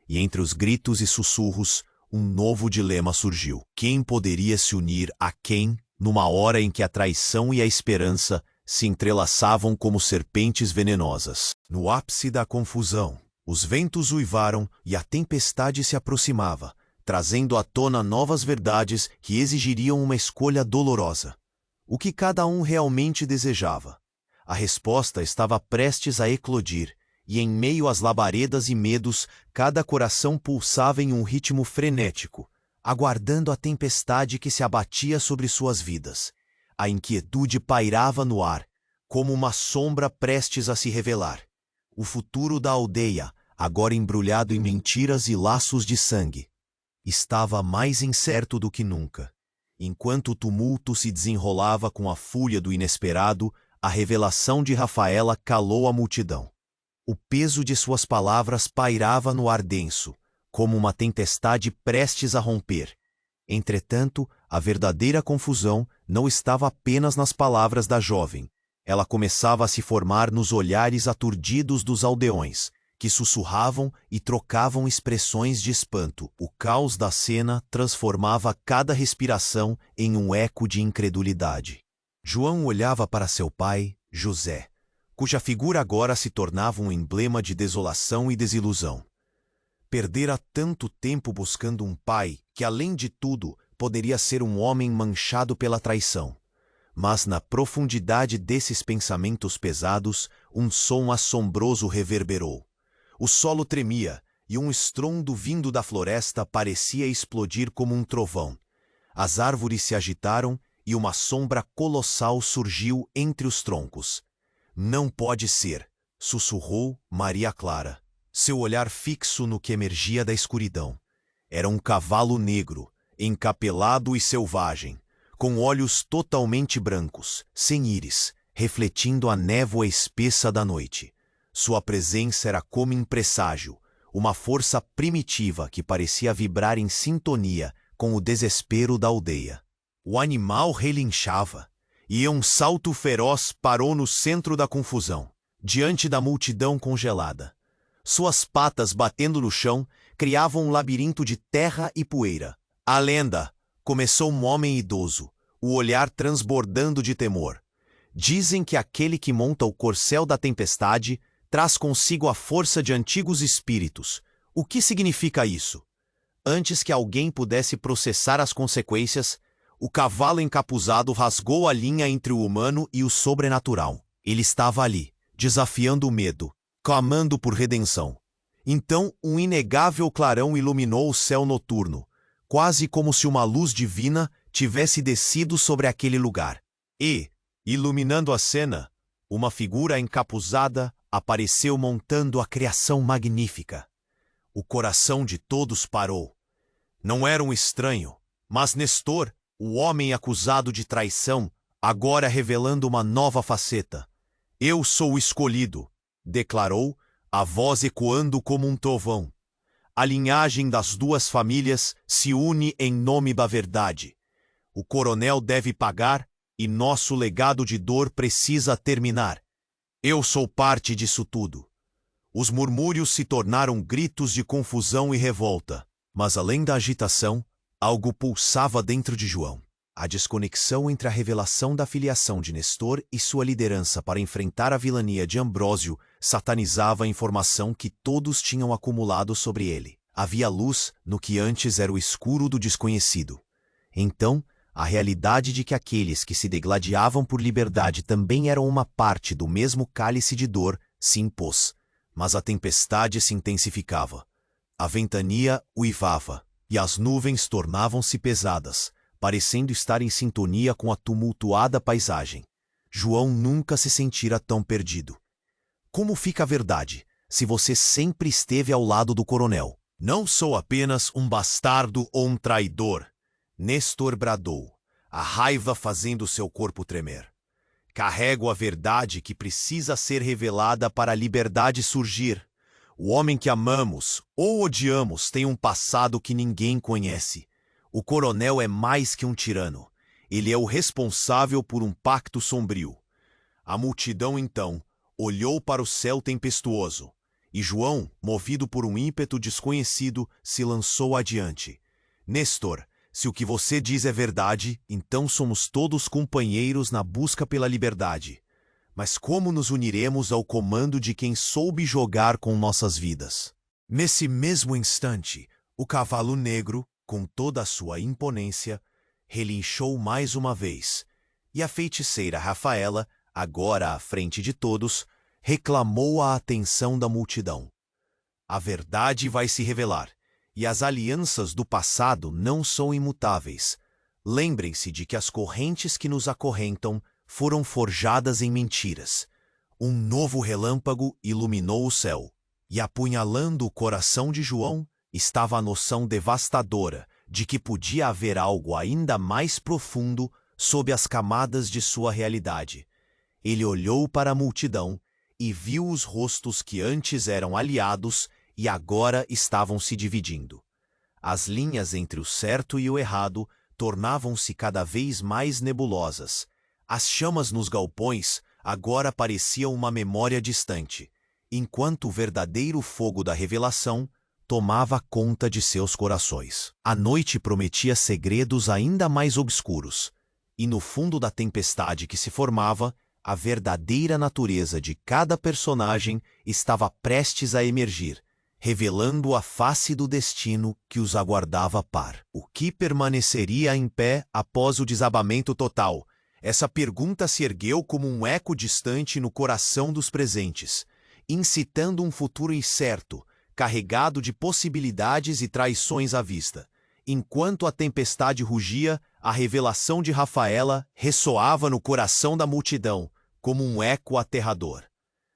E entre os gritos e sussurros, um novo dilema surgiu. Quem poderia se unir a quem numa hora em que a traição e a esperança se entrelaçavam como serpentes venenosas? No ápice da confusão, os ventos uivaram e a tempestade se aproximava, trazendo à tona novas verdades que exigiriam uma escolha dolorosa. O que cada um realmente desejava? A resposta estava prestes a eclodir, e em meio às labaredas e medos, cada coração pulsava em um ritmo frenético, aguardando a tempestade que se abatia sobre suas vidas. A inquietude pairava no ar, como uma sombra prestes a se revelar. O futuro da aldeia, agora embrulhado em mentiras e laços de sangue, estava mais incerto do que nunca. Enquanto o tumulto se desenrolava com a fúria do inesperado, a revelação de Rafaela calou a multidão. O peso de suas palavras pairava no ar denso, como uma tempestade prestes a romper. Entretanto, a verdadeira confusão não estava apenas nas palavras da jovem. Ela começava a se formar nos olhares aturdidos dos aldeões, que sussurravam e trocavam expressões de espanto. O caos da cena transformava cada respiração em um eco de incredulidade. João olhava para seu pai, José, cuja figura agora se tornava um emblema de desolação e desilusão. Perdera tanto tempo buscando um pai que, além de tudo, poderia ser um homem manchado pela traição. Mas na profundidade desses pensamentos pesados, um som assombroso reverberou. O solo tremia, e um estrondo vindo da floresta parecia explodir como um trovão. As árvores se agitaram e uma sombra colossal surgiu entre os troncos. Não pode ser, sussurrou Maria Clara, seu olhar fixo no que emergia da escuridão. Era um cavalo negro, encapelado e selvagem, com olhos totalmente brancos, sem íris, refletindo a névoa espessa da noite. Sua presença era como um presságio, uma força primitiva que parecia vibrar em sintonia com o desespero da aldeia. O animal relinchava, e um salto feroz parou no centro da confusão, diante da multidão congelada. Suas patas batendo no chão criavam um labirinto de terra e poeira. A lenda, começou um homem idoso, o olhar transbordando de temor. Dizem que aquele que monta o corcel da tempestade traz consigo a força de antigos espíritos. O que significa isso? Antes que alguém pudesse processar as consequências, o cavalo encapuzado rasgou a linha entre o humano e o sobrenatural. Ele estava ali, desafiando o medo, clamando por redenção. Então, um inegável clarão iluminou o céu noturno, quase como se uma luz divina tivesse descido sobre aquele lugar. E, iluminando a cena, uma figura encapuzada apareceu montando a criação magnífica. O coração de todos parou. Não era um estranho, mas Nestor, o homem acusado de traição, agora revelando uma nova faceta. Eu sou o escolhido, declarou, a voz ecoando como um trovão. A linhagem das duas famílias se une em nome da verdade. O coronel deve pagar e nosso legado de dor precisa terminar. Eu sou parte disso tudo. Os murmúrios se tornaram gritos de confusão e revolta. Mas além da agitação, algo pulsava dentro de João. A desconexão entre a revelação da filiação de Nestor e sua liderança para enfrentar a vilania de Ambrósio satanizava a informação que todos tinham acumulado sobre ele. Havia luz no que antes era o escuro do desconhecido. Então, a realidade de que aqueles que se degladiavam por liberdade também eram uma parte do mesmo cálice de dor se impôs. Mas a tempestade se intensificava. A ventania uivava, e as nuvens tornavam-se pesadas, parecendo estar em sintonia com a tumultuada paisagem. João nunca se sentira tão perdido. Como fica a verdade, se você sempre esteve ao lado do coronel? Não sou apenas um bastardo ou um traidor, Nestor bradou, a raiva fazendo seu corpo tremer. Carrego a verdade que precisa ser revelada para a liberdade surgir. O homem que amamos ou odiamos tem um passado que ninguém conhece. O coronel é mais que um tirano. Ele é o responsável por um pacto sombrio. A multidão, então, olhou para o céu tempestuoso, e João, movido por um ímpeto desconhecido, se lançou adiante. Nestor, se o que você diz é verdade, então somos todos companheiros na busca pela liberdade. Mas como nos uniremos ao comando de quem soube jogar com nossas vidas? Nesse mesmo instante, o cavalo negro, com toda a sua imponência, relinchou mais uma vez, e a feiticeira Rafaela, agora à frente de todos, reclamou a atenção da multidão. A verdade vai se revelar, e as alianças do passado não são imutáveis. Lembrem-se de que as correntes que nos acorrentam foram forjadas em mentiras. Um novo relâmpago iluminou o céu, e apunhalando o coração de João estava a noção devastadora de que podia haver algo ainda mais profundo sob as camadas de sua realidade. Ele olhou para a multidão e viu os rostos que antes eram aliados e agora estavam se dividindo. As linhas entre o certo e o errado tornavam-se cada vez mais nebulosas. As chamas nos galpões agora pareciam uma memória distante, enquanto o verdadeiro fogo da revelação tomava conta de seus corações. A noite prometia segredos ainda mais obscuros, e no fundo da tempestade que se formava, a verdadeira natureza de cada personagem estava prestes a emergir, revelando a face do destino que os aguardava par. O que permaneceria em pé após o desabamento total? Essa pergunta se ergueu como um eco distante no coração dos presentes, incitando um futuro incerto, carregado de possibilidades e traições à vista. Enquanto a tempestade rugia, a revelação de Rafaela ressoava no coração da multidão, como um eco aterrador.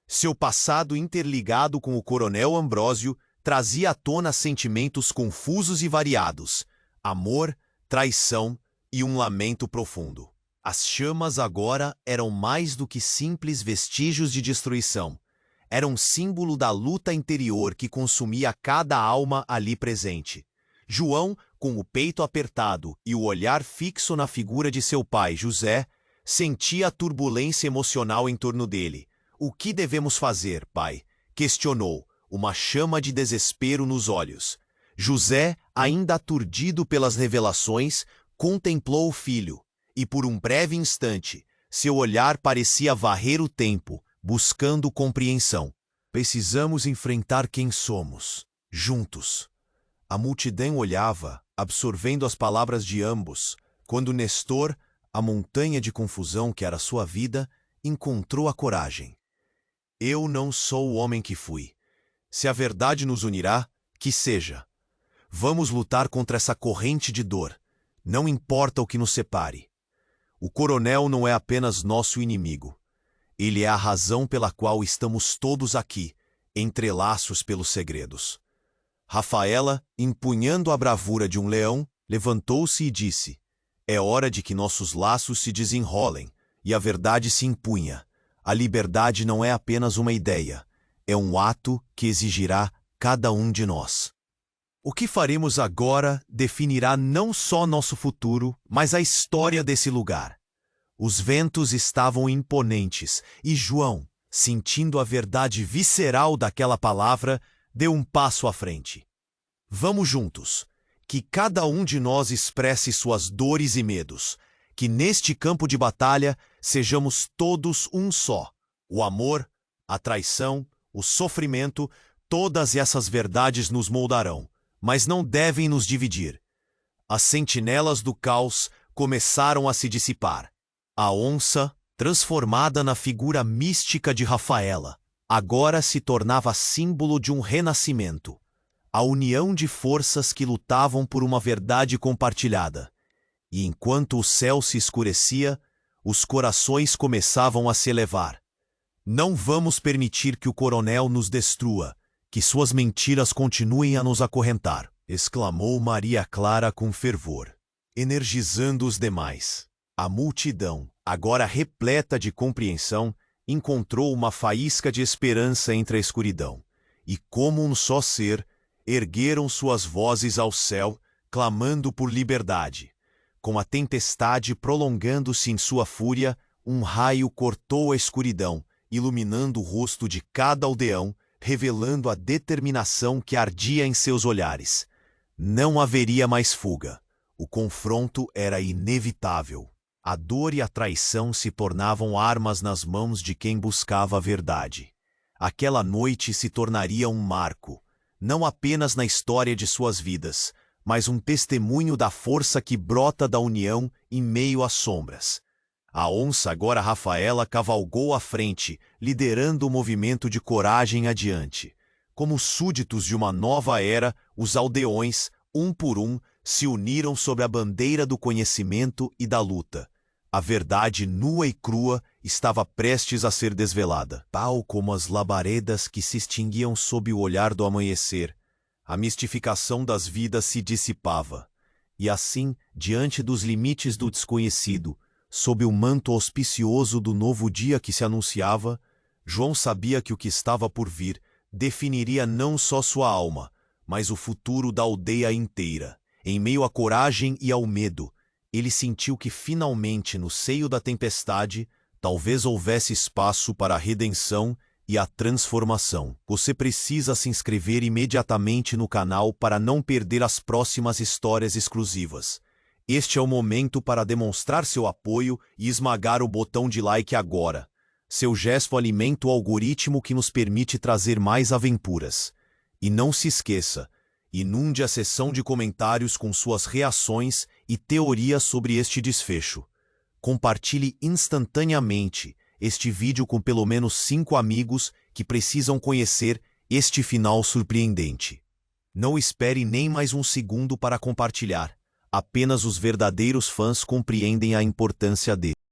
Seu passado interligado com o coronel Ambrósio trazia à tona sentimentos confusos e variados: amor, traição e um lamento profundo. As chamas agora eram mais do que simples vestígios de destruição. Eram símbolo da luta interior que consumia cada alma ali presente. João, com o peito apertado e o olhar fixo na figura de seu pai, José, sentia a turbulência emocional em torno dele. O que devemos fazer, pai? Questionou, uma chama de desespero nos olhos. José, ainda aturdido pelas revelações, contemplou o filho, e por um breve instante, seu olhar parecia varrer o tempo, buscando compreensão. Precisamos enfrentar quem somos, juntos. A multidão olhava, absorvendo as palavras de ambos, quando Nestor, a montanha de confusão que era sua vida, encontrou a coragem. Eu não sou o homem que fui. Se a verdade nos unirá, que seja. Vamos lutar contra essa corrente de dor. Não importa o que nos separe. O coronel não é apenas nosso inimigo. Ele é a razão pela qual estamos todos aqui, entrelaços pelos segredos. Rafaela, empunhando a bravura de um leão, levantou-se e disse: é hora de que nossos laços se desenrolem, e a verdade se impunha. A liberdade não é apenas uma ideia, é um ato que exigirá cada um de nós. O que faremos agora definirá não só nosso futuro, mas a história desse lugar. Os ventos estavam imponentes, e João, sentindo a verdade visceral daquela palavra, deu um passo à frente. Vamos juntos. Que cada um de nós expresse suas dores e medos. Que neste campo de batalha sejamos todos um só. O amor, a traição, o sofrimento, todas essas verdades nos moldarão, mas não devem nos dividir. As sentinelas do caos começaram a se dissipar. A onça, transformada na figura mística de Rafaela, agora se tornava símbolo de um renascimento. A união de forças que lutavam por uma verdade compartilhada. E enquanto o céu se escurecia, os corações começavam a se elevar. Não vamos permitir que o coronel nos destrua, que suas mentiras continuem a nos acorrentar, exclamou Maria Clara com fervor, energizando os demais. A multidão, agora repleta de compreensão, encontrou uma faísca de esperança entre a escuridão, e como um só ser, ergueram suas vozes ao céu, clamando por liberdade. Com a tempestade prolongando-se em sua fúria, um raio cortou a escuridão, iluminando o rosto de cada aldeão, revelando a determinação que ardia em seus olhares. Não haveria mais fuga. O confronto era inevitável. A dor e a traição se tornavam armas nas mãos de quem buscava a verdade. Aquela noite se tornaria um marco, não apenas na história de suas vidas, mas um testemunho da força que brota da união em meio às sombras. A onça, agora Rafaela, cavalgou à frente, liderando o movimento de coragem adiante. Como súditos de uma nova era, os aldeões, um por um, se uniram sob a bandeira do conhecimento e da luta. A verdade nua e crua estava prestes a ser desvelada, tal como as labaredas que se extinguiam sob o olhar do amanhecer. A mistificação das vidas se dissipava. E assim, diante dos limites do desconhecido, sob o manto auspicioso do novo dia que se anunciava, João sabia que o que estava por vir definiria não só sua alma, mas o futuro da aldeia inteira. Em meio à coragem e ao medo, ele sentiu que finalmente, no seio da tempestade, talvez houvesse espaço para a redenção e a transformação. Você precisa se inscrever imediatamente no canal para não perder as próximas histórias exclusivas. Este é o momento para demonstrar seu apoio e esmagar o botão de like agora. Seu gesto alimenta o algoritmo que nos permite trazer mais aventuras. E não se esqueça, inunde a seção de comentários com suas reações e teorias sobre este desfecho. Compartilhe instantaneamente este vídeo com pelo menos 5 amigos que precisam conhecer este final surpreendente. Não espere nem mais um segundo para compartilhar. Apenas os verdadeiros fãs compreendem a importância dele.